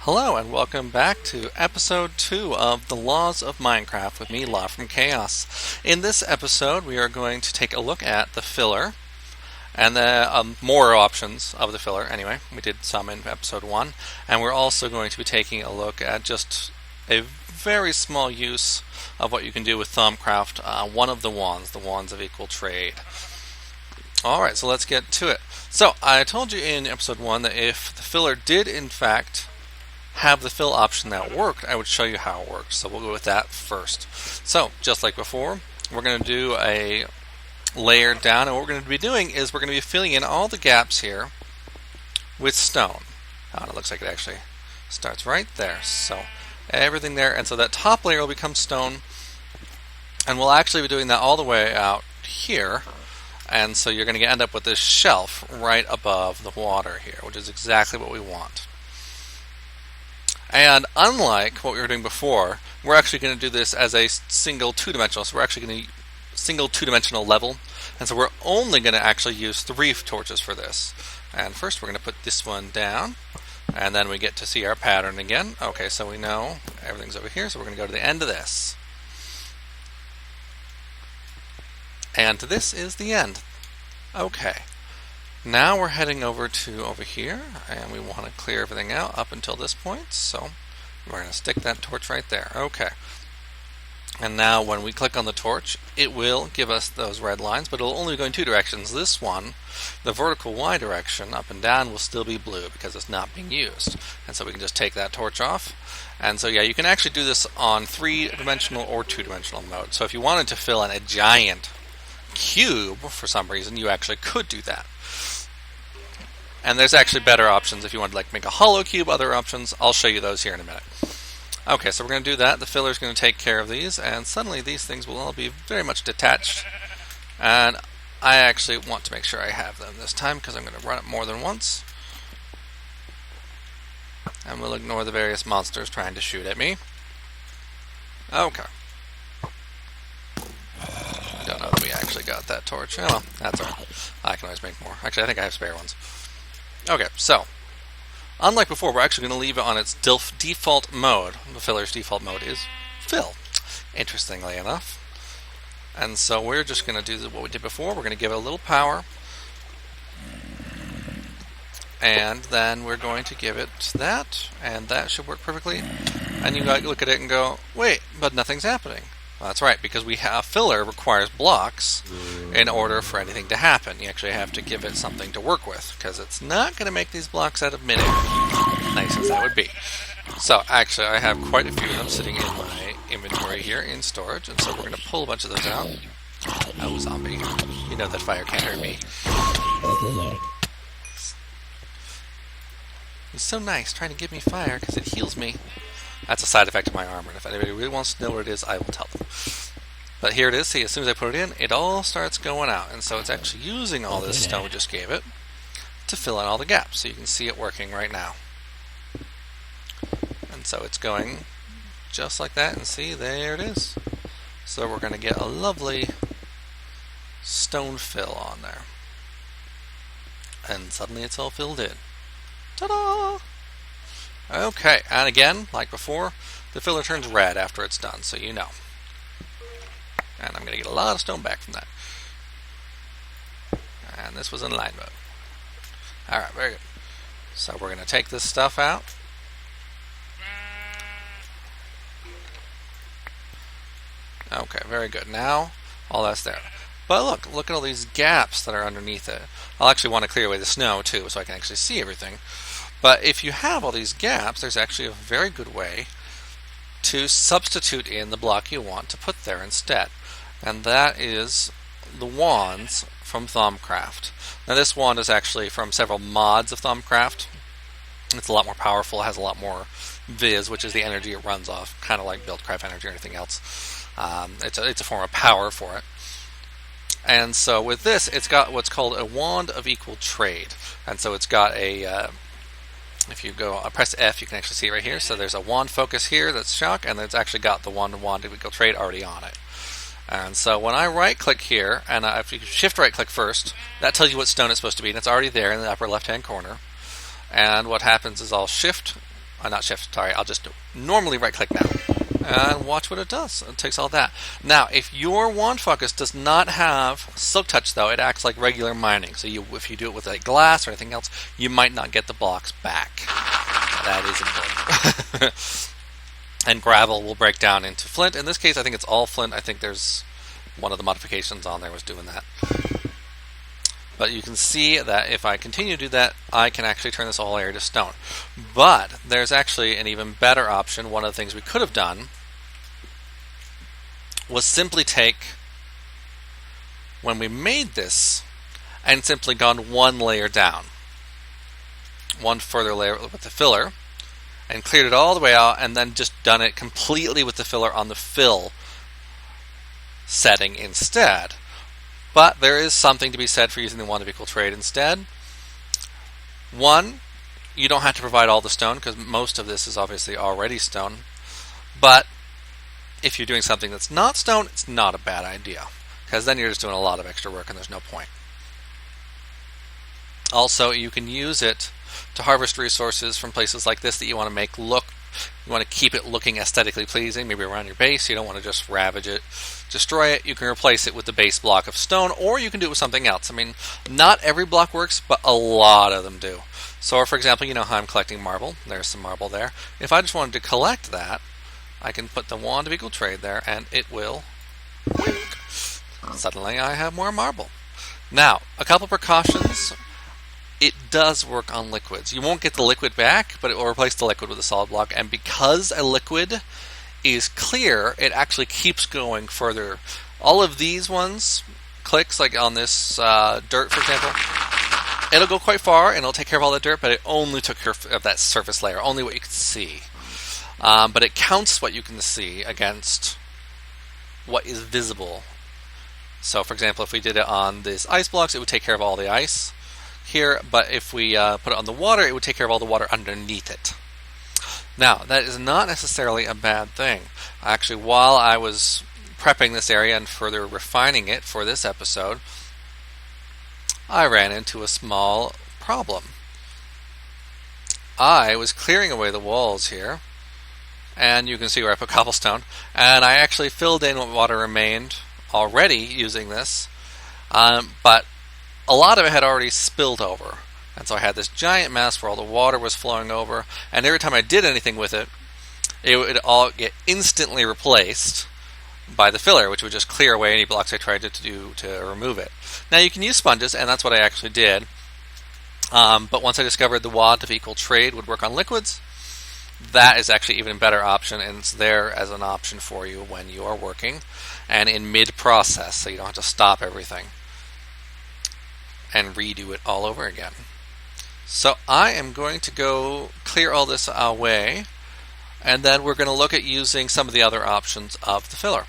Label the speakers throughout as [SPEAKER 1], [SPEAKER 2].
[SPEAKER 1] Hello and welcome back to episode 2 of The Laws of Minecraft with me, LawFromChaos. In this episode we are going to take a look at the filler and the more options of the filler. Anyway, we did some in episode 1, and we're also going to be taking a look at just a very small use of what you can do with Thaumcraft, one of the wands of equal trade. Alright, so let's get to it. So, I told you in episode 1 that if the filler did in fact have the fill option that worked, I would show you how it works. So we'll go with that first. So, just like before, we're going to do a layer down, and what we're going to be doing is we're going to be filling in all the gaps here with stone. And it looks like it actually starts right there. So, everything there, and so that top layer will become stone, and we'll actually be doing that all the way out here. And so you're going to end up with this shelf right above the water here, which is exactly what we want. And unlike what we were doing before, we're actually going to do this as a single two-dimensional. So we're actually going to single two-dimensional level. And so we're only going to actually use 3 torches for this. And first we're going to put this one down. And then we get to see our pattern again. Okay, so we know everything's over here. So we're going to go to the end of this. And this is the end. Okay. Now we're heading over here, and we want to clear everything out up until this point, so we're going to stick that torch right there. Okay. And now when we click on the torch, it will give us those red lines, but it'll only go in 2 directions. This one, the vertical Y direction, up and down, will still be blue because it's not being used. And so we can just take that torch off. And so yeah, you can actually do this on 3-dimensional or 2-dimensional mode. So if you wanted to fill in a giant cube for some reason, you actually could do that. And there's actually better options if you want to make a hollow cube, other options. I'll show you those here in a minute. Okay, so we're going to do that. The filler is going to take care of these, and suddenly these things will all be very much detached. And I actually want to make sure I have them this time because I'm going to run it more than once. And we'll ignore the various monsters trying to shoot at me. Okay. Don't know that we actually got that torch. Oh well, that's alright. I can always make more. Actually, I think I have spare ones. Okay, so, unlike before, we're actually going to leave it on its default mode. The filler's default mode is fill, interestingly enough. And so we're just going to do what we did before. We're going to give it a little power. And then we're going to give it that, and that should work perfectly. And you got to look at it and go, wait, but nothing's happening. Well, that's right, because filler requires blocks in order for anything to happen. You actually have to give it something to work with, because it's not going to make these blocks out of midair, nice as that would be. So, actually, I have quite a few of them sitting in my inventory here in storage, and so we're going to pull a bunch of those out. Oh, zombie. You know that fire can't hurt me. He's so nice, trying to give me fire, because it heals me. That's a side effect of my armor, and if anybody really wants to know what it is, I will tell them. But here it is. See, as soon as I put it in, it all starts going out. And so it's actually using all this stone we just gave it to fill in all the gaps. So you can see it working right now. And so it's going just like that, and see, there it is. So we're going to get a lovely stone fill on there. And suddenly it's all filled in. Ta-da! Okay, and again, like before, the filler turns red after it's done, so you know. And I'm going to get a lot of stone back from that. And this was in line mode. Alright, very good. So we're going to take this stuff out. Okay, very good. Now, all that's there. But look at all these gaps that are underneath it. I'll actually want to clear away the snow, too, so I can actually see everything. But if you have all these gaps, there's actually a very good way to substitute in the block you want to put there instead. And that is the wands from Thaumcraft. Now this wand is actually from several mods of Thaumcraft. It's a lot more powerful, it has a lot more viz, which is the energy it runs off, kind of like Buildcraft energy or anything else. It's a form of power for it. And so with this, it's got what's called a wand of equal trade. And so it's got a... if you go press F, you can actually see it right here. So there's a wand focus here that's shock, and it's actually got the wand of equal trade already on it. And so when I right click here, and if you shift right click first, that tells you what stone it's supposed to be, and it's already there in the upper left hand corner. And what happens is I'll shift not shift, sorry, I'll just normally right click now. And watch what it does. It takes all that. Now, if your wand focus does not have silk touch, though, it acts like regular mining. So if you do it with like glass or anything else, you might not get the blocks back. That is important. And gravel will break down into flint. In this case, I think it's all flint. I think there's one of the modifications on there was doing that. But you can see that if I continue to do that, I can actually turn this whole area to stone. But there's actually an even better option. One of the things we could have done was simply take, when we made this, and simply gone one layer down. One further layer with the filler, and cleared it all the way out, and then just done it completely with the filler on the fill setting instead. But there is something to be said for using the wand of equal trade instead. One, you don't have to provide all the stone, because most of this is obviously already stone. But if you're doing something that's not stone, it's not a bad idea, because then you're just doing a lot of extra work and there's no point. Also, you can use it to harvest resources from places like this that you want to make look, you want to keep it looking aesthetically pleasing, maybe around your base. You don't want to just ravage it, destroy it. You can replace it with the base block of stone, or you can do it with something else. I mean, not every block works, but a lot of them do. So, for example, you know how I'm collecting marble. There's some marble there. If I just wanted to collect that, I can put the wand of equal trade there, and it will wink. Suddenly I have more marble. Now, a couple precautions. It does work on liquids. You won't get the liquid back, but it will replace the liquid with a solid block. And because a liquid is clear, it actually keeps going further. All of these ones, clicks, like on this dirt, for example, it'll go quite far and it'll take care of all the dirt, but it only took care of that surface layer, only what you can see. But it counts what you can see against what is visible. So, for example, if we did it on these ice blocks, it would take care of all the ice here, but if we put it on the water, it would take care of all the water underneath it. Now, that is not necessarily a bad thing. Actually, while I was prepping this area and further refining it for this episode, I ran into a small problem. I was clearing away the walls here, and you can see where I put cobblestone, and I actually filled in what water remained already using this, but a lot of it had already spilled over. And so I had this giant mess where all the water was flowing over, and every time I did anything with it, it would all get instantly replaced by the filler, which would just clear away any blocks I tried to do to remove it. Now you can use sponges, and that's what I actually did. But once I discovered the wand of equal trade would work on liquids, that is actually even a better option, and it's there as an option for you when you are working and in mid-process, so you don't have to stop everything and redo it all over again. So I am going to go clear all this away, and then we're going to look at using some of the other options of the filler.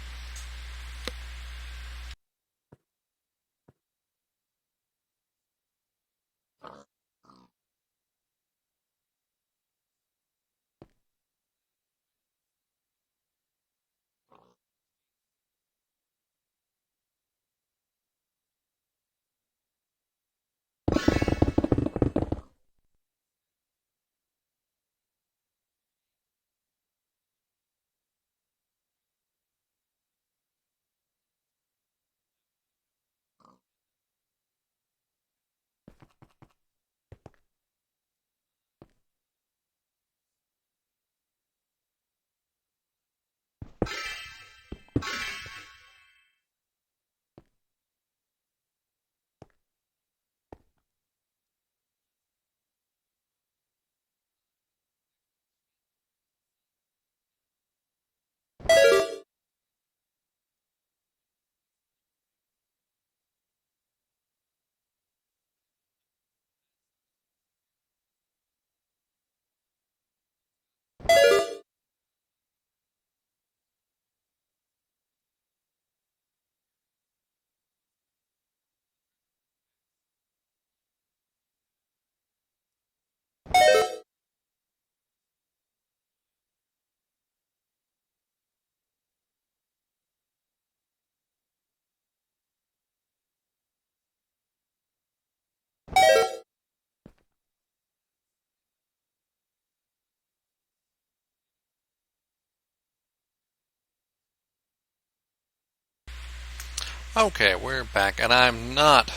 [SPEAKER 1] Okay, we're back, and I'm not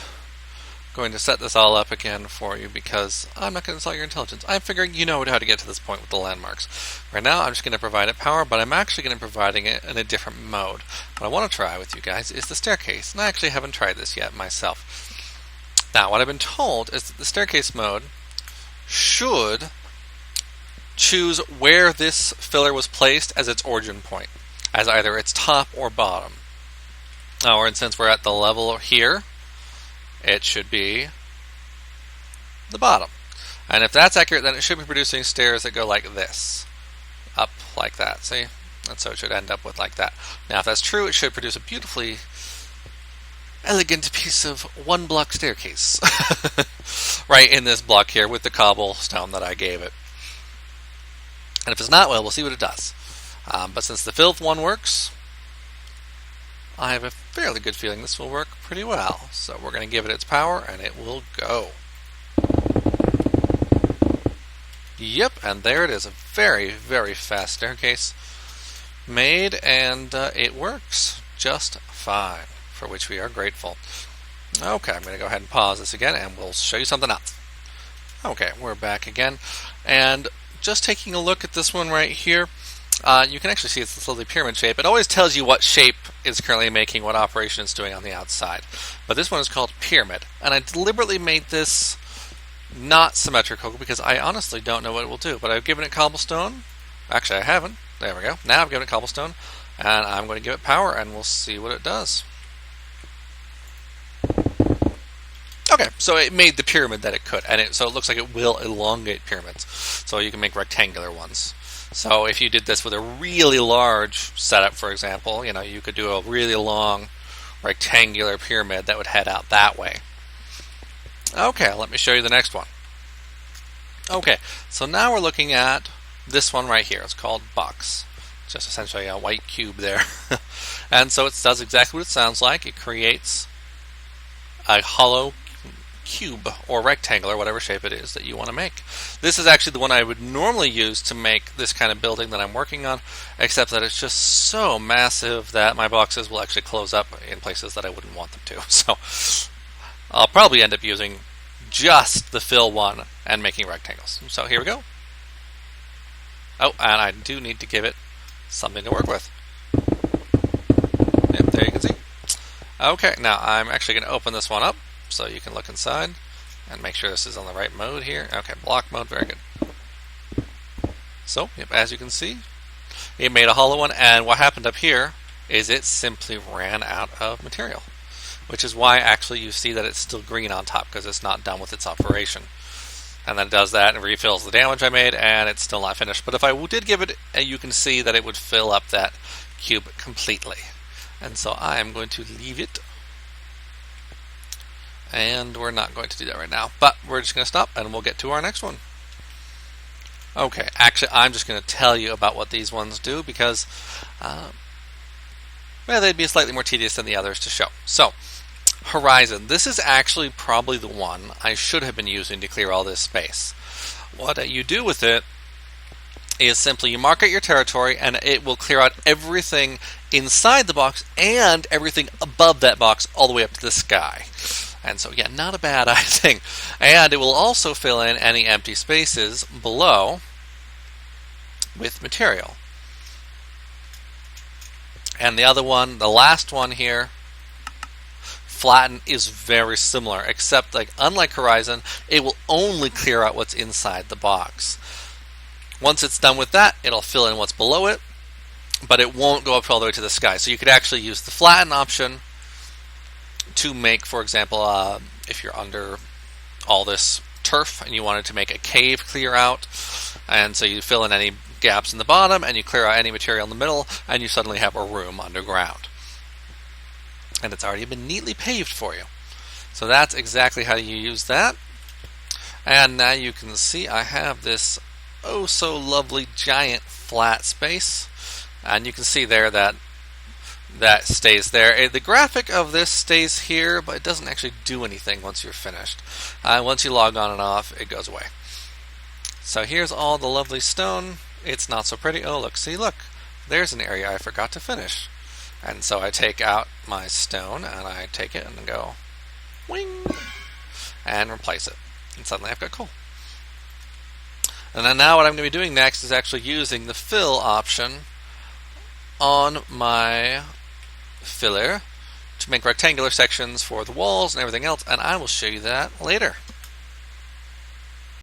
[SPEAKER 1] going to set this all up again for you because I'm not going to insult your intelligence. I'm figuring you know how to get to this point with the landmarks. Right now, I'm just going to provide it power, but I'm actually going to be providing it in a different mode. What I want to try with you guys is the staircase, and I actually haven't tried this yet myself. Now, what I've been told is that the staircase mode should choose where this filler was placed as its origin point, as either its top or bottom. Or since we're at the level here, it should be the bottom. And if that's accurate, then it should be producing stairs that go like this. Up like that, see? And so it should end up with like that. Now if that's true, it should produce a beautifully elegant piece of one-block staircase. Right in this block here with the cobblestone that I gave it. And if it's not, well, we'll see what it does. But since the filled one works, I have a fairly good feeling this will work pretty well. So we're going to give it its power and it will go. Yep, and there it is. A very, very fast staircase made, and it works just fine, for which we are grateful. Okay, I'm going to go ahead and pause this again and we'll show you something else. Okay, we're back again, and just taking a look at this one right here, you can actually see it's this lovely pyramid shape. It always tells you what shape is currently making, what operation it's doing on the outside. But this one is called pyramid, and I deliberately made this not symmetrical because I honestly don't know what it will do. But I've given it cobblestone. Actually, I haven't. There we go. Now I've given it cobblestone, and I'm going to give it power, and we'll see what it does. Okay, so it made the pyramid that it could, and so it looks like it will elongate pyramids. So you can make rectangular ones. So if you did this with a really large setup, for example, you could do a really long rectangular pyramid that would head out that way. Okay, let me show you the next one. Okay, so now we're looking at this one right here. It's called box. Just essentially a white cube there. And so it does exactly what it sounds like. It creates a hollow cube or rectangle or whatever shape it is that you want to make. This is actually the one I would normally use to make this kind of building that I'm working on, except that it's just so massive that my boxes will actually close up in places that I wouldn't want them to. So I'll probably end up using just the fill one and making rectangles. So here we go. Oh, and I do need to give it something to work with. Yep, there you can see. Okay, now I'm actually going to open this one up so you can look inside and make sure this is on the right mode here. Okay, block mode, very good. So, yep, as you can see, it made a hollow one, and what happened up here is it simply ran out of material, which is why actually you see that it's still green on top, because it's not done with its operation. And then it does that and refills the damage I made, and it's still not finished. But if I did give it, you can see that it would fill up that cube completely. And so I am going to leave it. And we're not going to do that right now, but we're just going to stop and we'll get to our next one. Okay, actually I'm just going to tell you about what these ones do because they'd be slightly more tedious than the others to show. So, horizon. This is actually probably the one I should have been using to clear all this space. What you do with it is simply you mark out your territory and it will clear out everything inside the box and everything above that box all the way up to the sky. And so, yeah, not a bad thing. And it will also fill in any empty spaces below with material. And the other one, the last one here, flatten, is very similar, except unlike Horizon, it will only clear out what's inside the box. Once it's done with that, it'll fill in what's below it, but it won't go up all the way to the sky. So you could actually use the flatten option to make, for example, if you're under all this turf and you wanted to make a cave clear out, and so you fill in any gaps in the bottom and you clear out any material in the middle, and you suddenly have a room underground. And it's already been neatly paved for you. So that's exactly how you use that. And now you can see I have this oh so lovely giant flat space, and you can see there that stays there. The graphic of this stays here, but it doesn't actually do anything once you're finished. Once you log on and off, it goes away. So here's all the lovely stone. It's not so pretty. Oh, look, see, look. There's an area I forgot to finish. And so I take out my stone and I take it and go wing and replace it. And suddenly I've got coal. And then now what I'm going to be doing next is actually using the fill option on my filler to make rectangular sections for the walls and everything else, and I will show you that later.